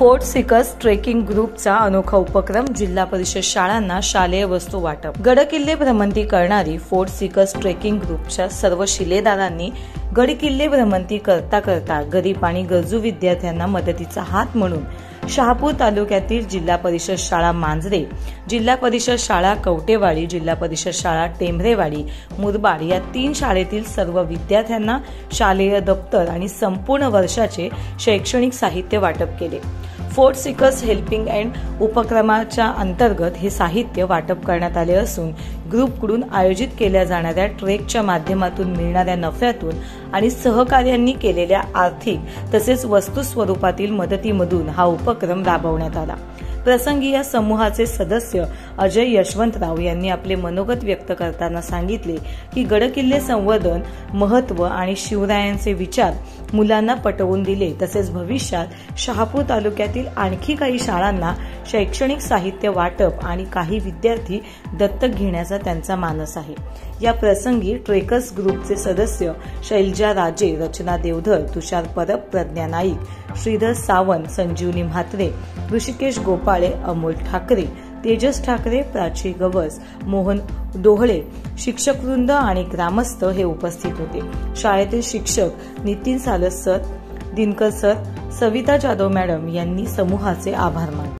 Fort seekers trekking ग्रुपचा अनोखा उपक्रम जिल्हा परिषद शाळांना शालेय वस्तू वाटप। गडकिल्ले भ्रमंती करणारी फोर्ट सिकर्स ट्रेकिंग ग्रुपच्या सर्व शिलेदारांनी गडकिल्ले भ्रमंती करता करता गरीब आणि गरजू विद्यार्थ्यांना मदतीचा हात म्हणून शहापूर तालुक्यातील जिल्हा परिषद शाळा मांजरे, जिल्हा परिषद शाळा कवटेवाडी, जिल्हा परिषद शाळा टेंभरेवाडी, मुरबाड या 3 शाळेतील सर्व विद्यार्थ्यांना शालेय दप्तर आणि संपूर्ण वर्षाचे शैक्षणिक साहित्य वाटप केले। फोर्ट सिकर्स हेल्पिंग एंड उपक्रमाच्या अंतर्गत हे साहित्य वाटप करण्यात आले असून ग्रुपकडून आयोजित केल्या जाणाऱ्या ट्रेकच्या माध्यमातून मिळणाऱ्या नफ्यातून आणि सहकार्यांनी केलेल्या आर्थिक तसेच वस्तू स्वरूपातील मदतीमधून हा उपक्रम राबवण्यात आला। प्रसंगी या समूहाचे सदस्य अजय यशवंतराव यांनी आपले मनोगत व्यक्त करताना सांगितले की गडकिल्ले संवर्धन महत्त्व आणि शिवरायांचे विचार मुलांना पटवून दिले, तसेच भविष्यात शहापूर तालुक्यातील आणखी काही शाळांना शैक्षणिक साहित्य वाटप आणि काही विद्यार्थी दत्तक घेण्याचा त्यांचा मानस आहे। या प्रसंगी ट्रेकर्स ग्रुपचे सदस्य शैलजा राजे, रचना देवधर, तुषार परब, प्रज्ञा नाईक, श्रीधर सावंत, संजीवनी म्हात्रे, ऋषिकेश गोपाळे, अमोल ठाकरे, तेजस ठाकरे, प्राची गवस, मोहन डोहळे, शिक्षकवृंद आणि ग्रामस्थ हे उपस्थित होते। शाळेतील शिक्षक Nitin Salas sir, Dinkar sir, Savita Jadhav madam यांनी समूहाचे आभार मानले।